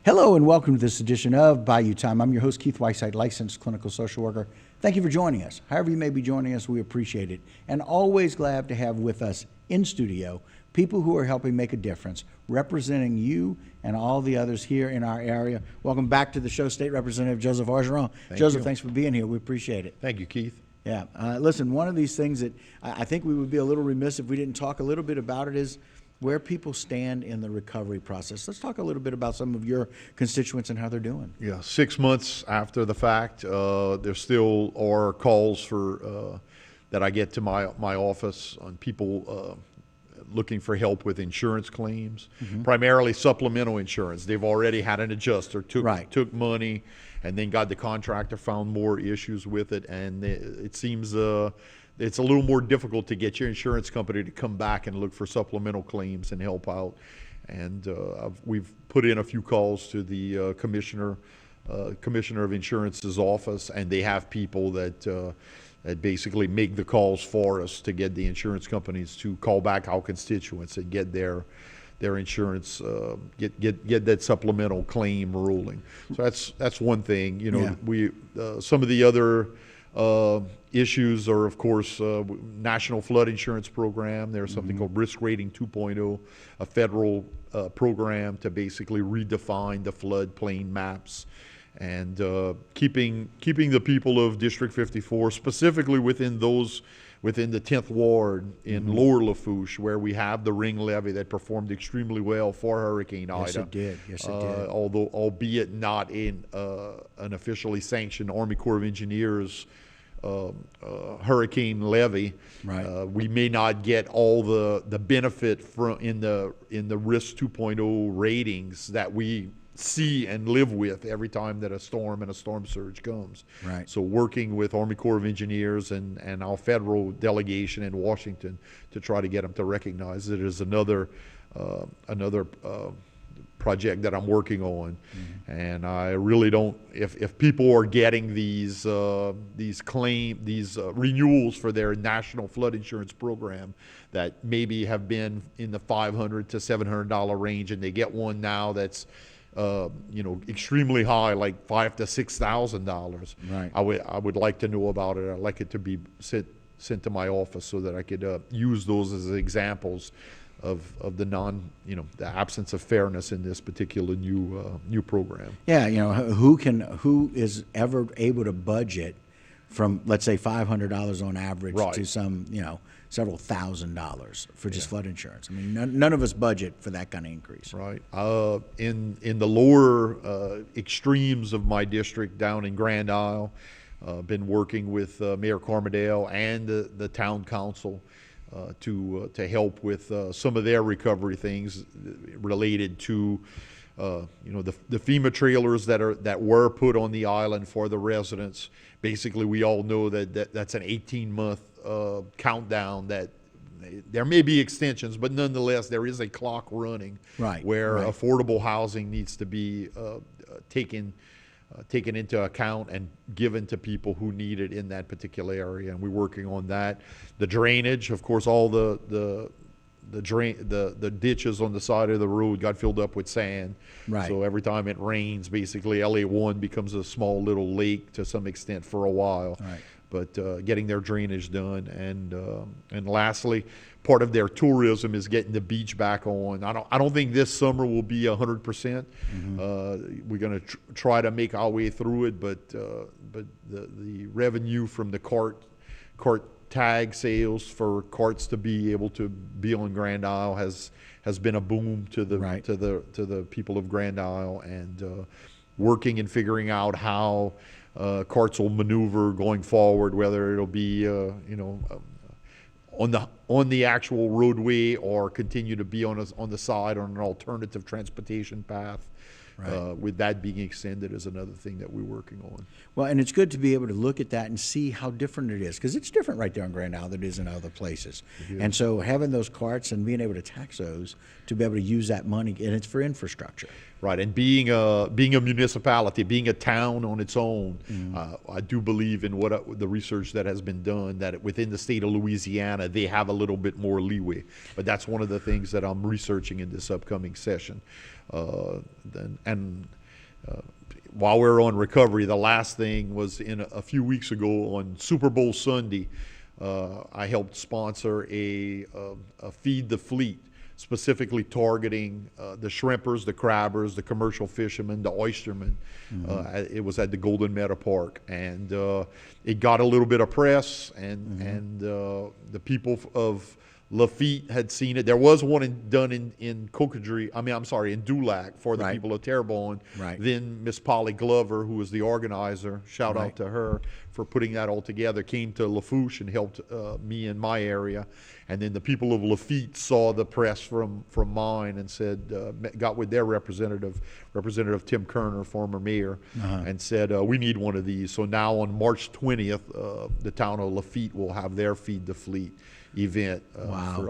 Hello and welcome to this edition of Bayou Time. I'm your host, Keith Whiteside, licensed clinical social worker. Thank you for joining us. However you may be joining us, we appreciate it. And always glad to have with us in studio people who are helping make a difference, representing you and all the others here in our area. Welcome back to the show, State Representative Joseph Orgeron. Joseph, thanks for being here. We appreciate it. Thank you, Keith. Yeah. Listen, one of these things that I think we would be a little remiss if we didn't talk a little bit about it is where people stand in the recovery process. Let's talk a little bit about some of your constituents and how they're doing. Yeah, 6 months after the fact, there still are calls for that I get to my office on people looking for help with insurance claims, primarily supplemental insurance. They've already had an adjuster, took money, and then got the contractor, found more issues with it, and it seems it's a little more difficult to get your insurance company to come back and look for supplemental claims and help out. And we've put in a few calls to the Commissioner of Insurance's office, and they have people that basically make the calls for us to get the insurance companies to call back our constituents and get their insurance, get that supplemental claim ruling. So that's one thing. You know, yeah. We some of the other issues are, of course, National Flood Insurance Program. There's something called Risk Rating 2.0, a federal program to basically redefine the floodplain maps and keeping the people of District 54, specifically within the 10th Ward in Lower Lafourche, where we have the ring levee that performed extremely well for Hurricane Ida. Yes, it did. Yes, it did. Although, albeit not in an officially sanctioned Army Corps of Engineers hurricane levee, right. We may not get all the benefit from in the Risk 2.0 ratings that we see and live with every time that a storm and a storm surge comes. Right. So working with Army Corps of Engineers and our federal delegation in Washington to try to get them to recognize it is another project that I'm working on. And I really don't, if people are getting these renewals for their national flood insurance program that maybe have been in the $500 to $700 range, and they get one now that's extremely high, like $5,000 to $6,000. Right. I would like to know about it. I'd like it to be sent to my office so that I could use those as examples of the absence of fairness in this particular new program. Yeah, who is ever able to budget from, let's say, $500 on average to some, several $1,000s for just flood insurance. I mean, none of us budget for that kind of increase. Right. In the lower extremes of my district down in Grand Isle, been working with Mayor Carmondale and the town council to help with some of their recovery things related to the FEMA trailers that were put on the island for the residents. Basically, we all know that's an 18-month countdown. That there may be extensions, but nonetheless, there is a clock running where affordable housing needs to be taken into account and given to people who need it in that particular area, and we're working on that. The drainage, of course, all the ditches on the side of the road got filled up with sand. Right. So every time it rains, basically LA1 becomes a small little lake to some extent for a while. Right. But getting their drainage done, and lastly, part of their tourism is getting the beach back on. I don't think this summer will be 100%. We're going to try to make our way through it, but the revenue from the cart tag sales for carts to be able to be on Grand Isle has been a boom to the people of Grand Isle, and working and figuring out how carts will maneuver going forward, whether it'll be on the actual roadway or continue to be on the side on an alternative transportation path. With that being extended is another thing that we're working on. Well, and it's good to be able to look at that and see how different it is, because it's different right there on Grand Isle than it is in other places. And so having those carts and being able to tax those to be able to use that money, and it's for infrastructure. Right, and being a municipality, being a town on its own, I do believe in the research that has been done, that within the state of Louisiana, they have a little bit more leeway. But that's one of the things that I'm researching in this upcoming session. And while we were on recovery, the last thing was a few weeks ago on Super Bowl Sunday. I helped sponsor a Feed the Fleet, specifically targeting the shrimpers, the crabbers, the commercial fishermen, the oystermen. It was at the Golden Meadow Park, and it got a little bit of press, and the people of Lafitte had seen it. There was one done in Cocodrie, in Dulac for the people of Terrebonne. Then Miss Polly Glover, who was the organizer, shout out to her for putting that all together, came to Lafourche and helped me in my area. And then the people of Lafitte saw the press from mine and said, got with their representative Tim Kerner, former mayor, and said, we need one of these. So now on March 20th, the town of Lafitte will have their Feed the Fleet event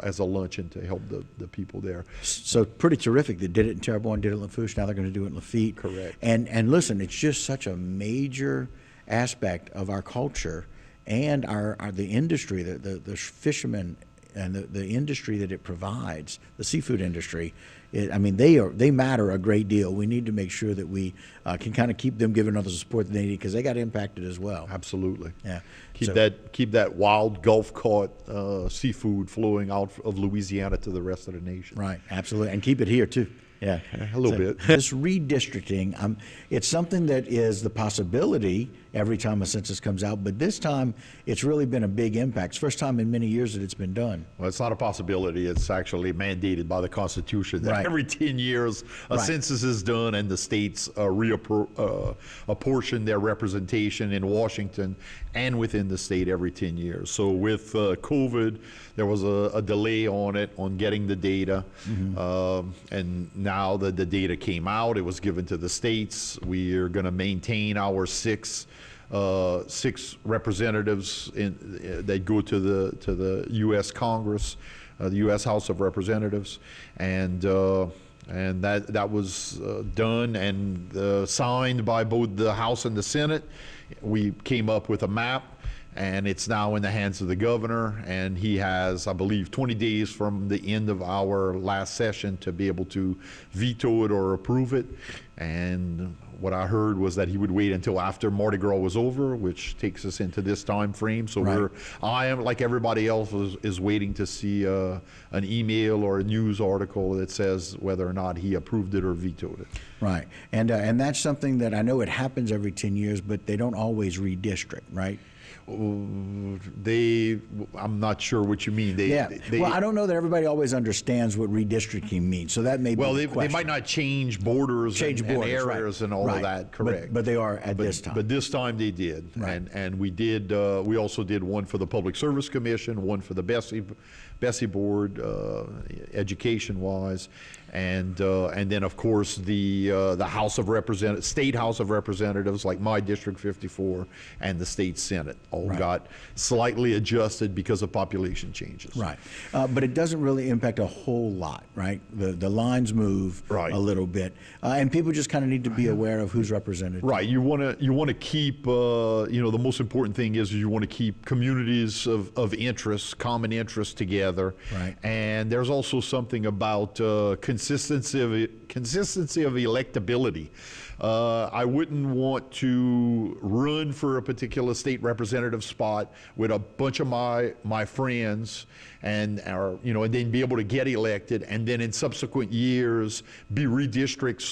as a luncheon to help the people there. So pretty terrific. They did it in Terrebonne, did it in Lafourche, now they're going to do it in Lafitte. Correct. And listen, it's just such a major aspect of our culture and the industry, the fishermen and the industry that it provides, the seafood industry. They matter a great deal. We need to make sure that we can kind of keep them giving us the support that they need, because they got impacted as well. Absolutely. Yeah. Keep that wild Gulf caught seafood flowing out of Louisiana to the rest of the nation. Right. Absolutely, and keep it here too. Yeah, a little bit. This redistricting, it's something that is the possibility every time a census comes out, but this time it's really been a big impact. It's the first time in many years that it's been done. Well, it's not a possibility. It's actually mandated by the Constitution that every 10 years a census is done and the states apportion their representation in Washington and within the state every 10 years. So with COVID, there was a delay on getting the data, and now that the data came out, it was given to the states. We are going to maintain our six representatives that go to the U.S. Congress, the U.S. House of Representatives, and that was done and signed by both the House and the Senate. We came up with a map, and it's now in the hands of the governor, and he has, I believe, 20 days from the end of our last session to be able to veto it or approve it. And what I heard was that he would wait until after Mardi Gras was over, which takes us into this time frame. So I am, like everybody else, is waiting to see an email or a news article that says whether or not he approved it or vetoed it. Right, and that's something that I know it happens every 10 years, but they don't always redistrict, right? I'm not sure what you mean. Well, I don't know that everybody always understands what redistricting means, so that may be the question. They might not change borders and areas and all of that, correct. But they are at this time. But this time they did, and we did. We also did one for the Public Service Commission, one for the Bessie Board, education-wise, and then of course the House of Representatives, State House of Representatives, like my District 54, and the State Senate all got slightly adjusted because of population changes. Right, but it doesn't really impact a whole lot, right? The lines move a little bit, and people just kind of need to be aware of who's represented. Right. You want to keep the most important thing is you want to keep communities of interest, common interest together. Right. And there's also something about consistency of electability. I wouldn't want to run for a particular state representative spot with a bunch of my friends and then be able to get elected, and then in subsequent years be redistricted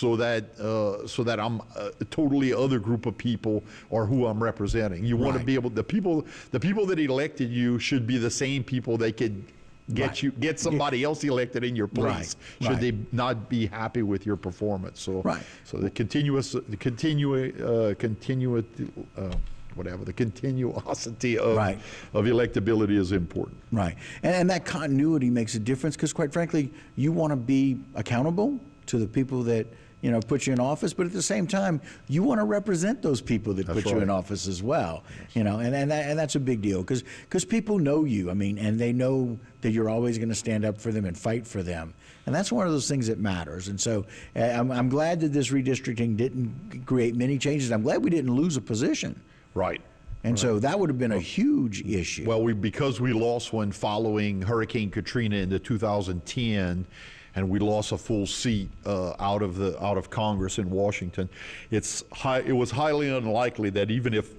so that I'm a totally other group of people or who I'm representing. You want to be able, the people that elected you should be the same people that could get somebody else elected in your place should they not be happy with your performance. So the continuosity of electability is important. Right, and that continuity makes a difference, because quite frankly, you want to be accountable to the people that put you in office, but at the same time, you want to represent those people that put you in office as well. And that's a big deal, because people know you. And they know that you're always going to stand up for them and fight for them. And that's one of those things that matters. And so I'm glad that this redistricting didn't create many changes. I'm glad we didn't lose a position. Right. And so that would have been a huge issue. Well, because we lost one following Hurricane Katrina in 2010, and we lost a full seat out of Congress in Washington. It was highly unlikely that even if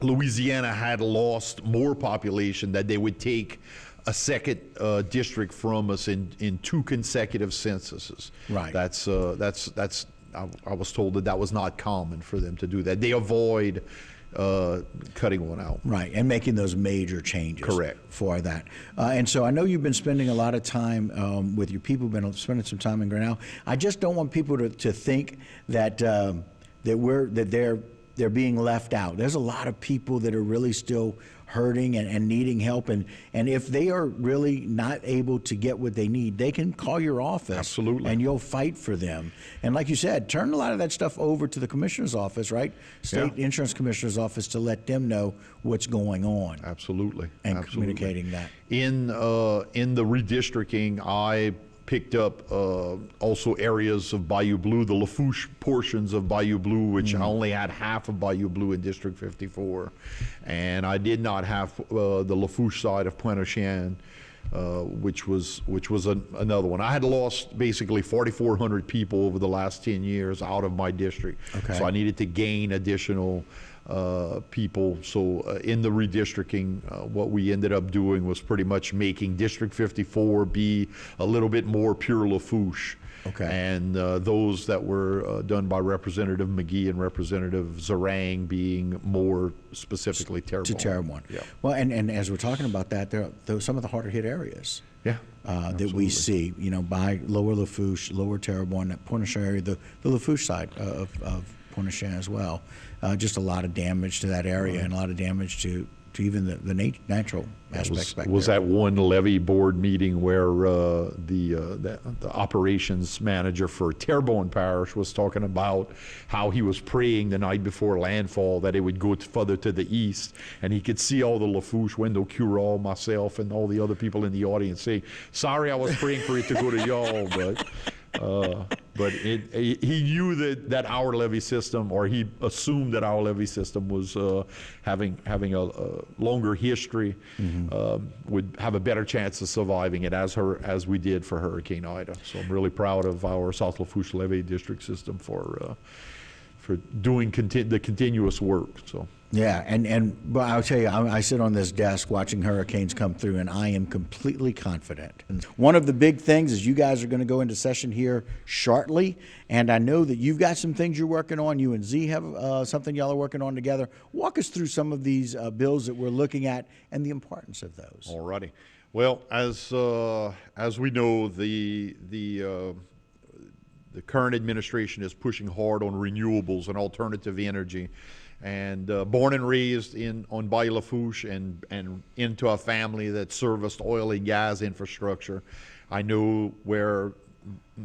Louisiana had lost more population, that they would take a second district from us in 2 consecutive censuses. Right. I was told that was not common for them to do that. They avoid cutting one out. Right, and making those major changes. Correct. For that. And so I know you've been spending a lot of time with your people, been spending some time in Grinnell. I just don't want people to think that they're being left out. There's a lot of people that are really still hurting and needing help, and if they are really not able to get what they need, they can call your office. Absolutely. And you'll fight for them. And like you said, turn a lot of that stuff over to the commissioner's office, right? State Insurance Commissioner's office, to let them know what's going on. Absolutely. And Absolutely. communicating that. In the redistricting, I picked up also areas of Bayou Blue, the Lafourche portions of Bayou Blue, which I only had half of Bayou Blue in District 54. And I did not have the Lafourche side of Pointe-aux-Chenes, which was another one. I had lost basically 4,400 people over the last 10 years out of my district. Okay. So I needed to gain additional people. So in the redistricting, what we ended up doing was pretty much making District 54 be a little bit more pure Lafourche. Okay. And those that were done by Representative McGee and Representative Zarang being more specifically Terrebonne. To Terrebonne. Yeah. Well, and as we're talking about that, there are some of the harder hit areas. Yeah. That we see, by Lower Lafourche, Lower Terrebonne, that Pointe-aux-Chenes area, the Lafourche side of Pointe-aux-Chenes as well. Just a lot of damage to that area, and a lot of damage to even the natural aspects back there. Was that one levee board meeting where the operations manager for Terrebonne Parish was talking about how he was praying the night before landfall that it would go further to the east, and he could see all the Lafourche, Wendell Curall, myself, and all the other people in the audience saying, "Sorry, I was praying for it to go to y'all," but he knew that our levee system, or he assumed that our levee system was having a longer history, would have a better chance of surviving it as we did for Hurricane Ida. So I'm really proud of our South Lafourche levee district system for doing the continuous work. So. Yeah, but I'll tell you, I sit on this desk watching hurricanes come through, and I am completely confident. And one of the big things is you guys are going to go into session here shortly, and I know that you've got some things you're working on. You and Z have something y'all are working on together. Walk us through some of these bills that we're looking at and the importance of those. All righty. Well, as we know, the current administration is pushing hard on renewables and alternative energy. And born and raised on Bayou Lafourche and into a family that serviced oil and gas infrastructure, I know where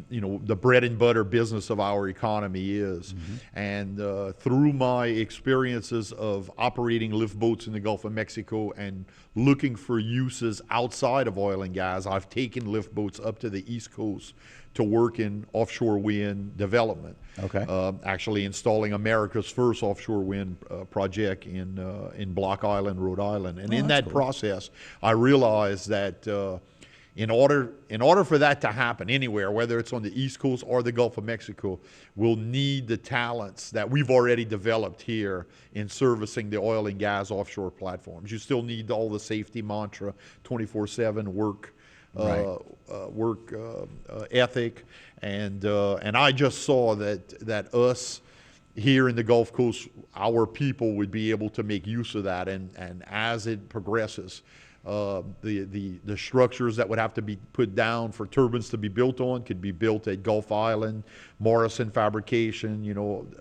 the bread and butter business of our economy is. And through my experiences of operating lift boats in the Gulf of Mexico and looking for uses outside of oil and gas, I've taken lift boats up to the East Coast to work in offshore wind development. Okay. Actually installing America's first offshore wind project in Block Island, Rhode Island. And in that process, I realized that in order for that to happen anywhere, whether it's on the East Coast or the Gulf of Mexico, we'll need the talents that we've already developed here in servicing the oil and gas offshore platforms. You still need all the safety mantra, 24/7 work. Work ethic, and I just saw that us here in the Gulf Coast, our people would be able to make use of that, and as it progresses, the structures that would have to be put down for turbines to be built on could be built at Gulf Island, Morrison Fabrication,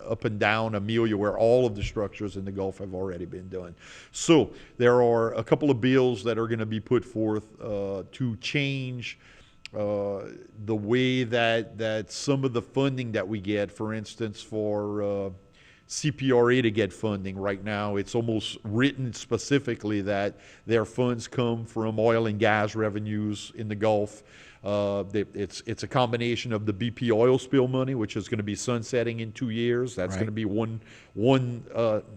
up and down Amelia, where all of the structures in the Gulf have already been done. So there are a couple of bills that are going to be put forth to change the way that some of the funding that we get, for instance, for CPRA to get funding right now. It's almost written specifically that their funds come from oil and gas revenues in the Gulf. It's a combination of the BP oil spill money, which is going to be sunsetting in 2 years. That's Right. going to be one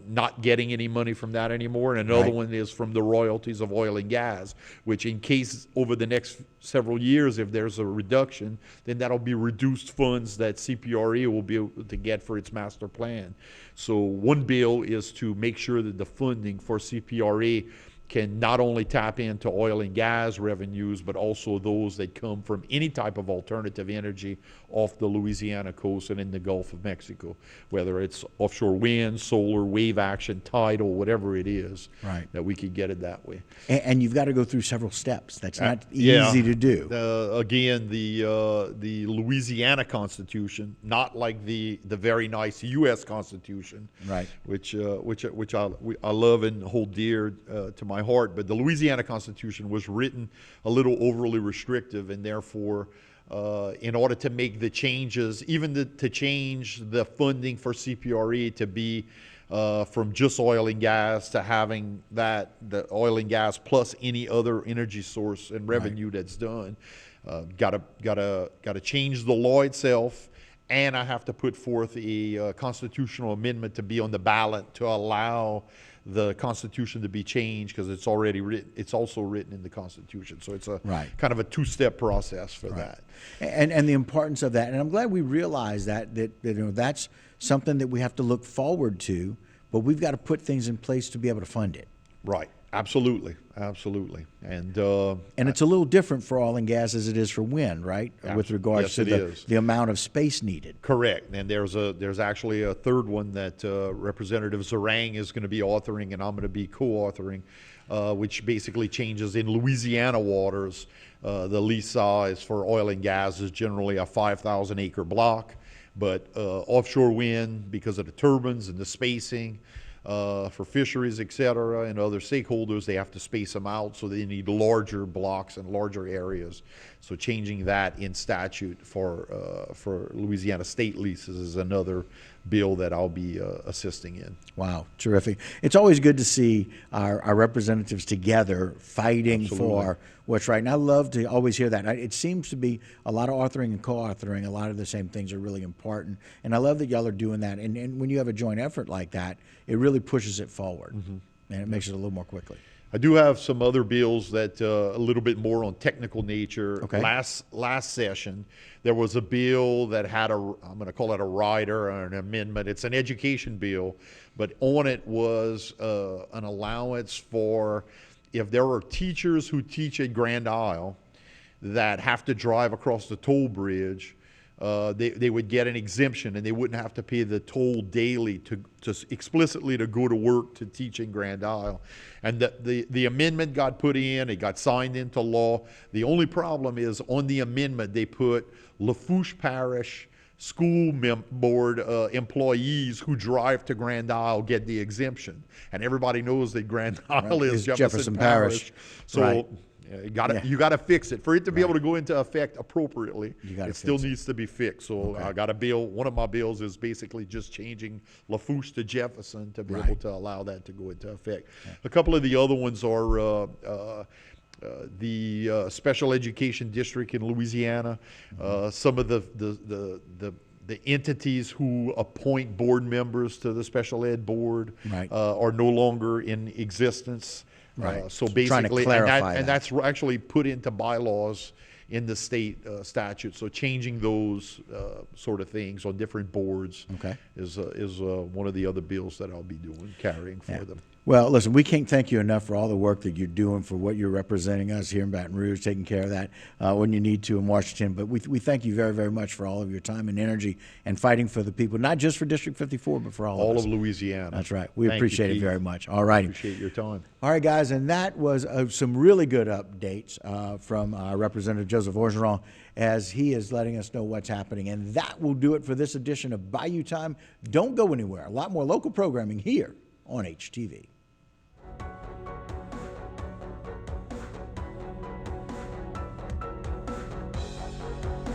not getting any money from that anymore, and another Right. one is from the royalties of oil and gas, which in case over the next several years, if there's a reduction, then that'll be reduced funds that CPRE will be able to get for its master plan. So one bill is to make sure that the funding for CPRE can not only tap into oil and gas revenues, but also those that come from any type of alternative energy off the Louisiana coast and in the Gulf of Mexico, whether it's offshore wind, solar, wave action, tidal, whatever it is, Right. that we could get it that way. And you've got to go through several steps. That's not Yeah. easy to do. Again, the Louisiana Constitution, not like the very nice U.S. Constitution, Right. which I love and hold dear to my heart. But the Louisiana Constitution was written a little overly restrictive, and therefore, in order to make the changes, even to change the funding for CPRE to be from just oil and gas to having the oil and gas plus any other energy source and revenue that's done, gotta change the law itself, and I have to put forth a constitutional amendment to be on the ballot to allow the Constitution to be changed, because it's already written. It's also written in the Constitution, so it's a Right. kind of a two-step process for that. And the importance of that. And I'm glad we realize that that's something that we have to look forward to, but we've got to put things in place to be able to fund it. Right. Absolutely. Absolutely. And it's a little different for oil and gas as it is for wind, right? With regards Yes, to it is. the amount of space needed. correct. And there's actually a third one that Representative Zarang is going to be authoring, and I'm going to be co-authoring, which basically changes in Louisiana waters. The lease size for oil and gas is generally a 5,000 acre block, but offshore wind, because of the turbines and the spacing, for fisheries, et cetera, and other stakeholders, they have to space them out, so they need larger blocks and larger areas. So changing that in statute for Louisiana state leases is another bill that I'll be assisting in. Wow, terrific. It's always good to see our representatives together fighting for what's right. And I love to always hear that. It seems to be a lot of authoring and co-authoring. A lot of the same things are really important. And I love that y'all are doing that. And when you have a joint effort like that, it really pushes it forward. And it makes it a little more quickly. I do have some other bills that a little bit more on technical nature. Okay. Last session, there was a bill that had I'm going to call it a rider or an amendment. It's an education bill, but on it was an allowance for if there are teachers who teach at Grand Isle that have to drive across the toll bridge, they would get an exemption, and they wouldn't have to pay the toll daily to explicitly to go to work to teach in Grand Isle. And the amendment got put in, it got signed into law. The only problem is on the amendment they put Lafourche Parish school board employees who drive to Grand Isle get the exemption, and everybody knows that Grand Isle is Jefferson Parish. So. Right. You gotta fix it for it to be able to go into effect appropriately. It still fix it. needs to be fixed. So I got a bill. One of my bills is basically just changing Lafourche to Jefferson to be able to allow that to go into effect. A couple of the other ones are the special education district in Louisiana. Some of the entities who appoint board members to the special ed board are no longer in existence. Right. So Trying to basically, clarify and that's actually put into bylaws in the state statute. So changing those sort of things on different boards is one of the other bills that I'll be carrying for them. Well, listen, we can't thank you enough for all the work that you're doing, for what you're representing us here in Baton Rouge, taking care of that when you need to in Washington. But we thank you very, very much for all of your time and energy and fighting for the people, not just for District 54, but for all of us. All of Louisiana. That's right. We Thank appreciate you, it Keith. very much. All righty. Appreciate your time. All right, guys, and that was some really good updates from Representative Joseph Orgeron, as he is letting us know what's happening. And that will do it for this edition of Bayou Time. Don't go anywhere. A lot more local programming here on HTV.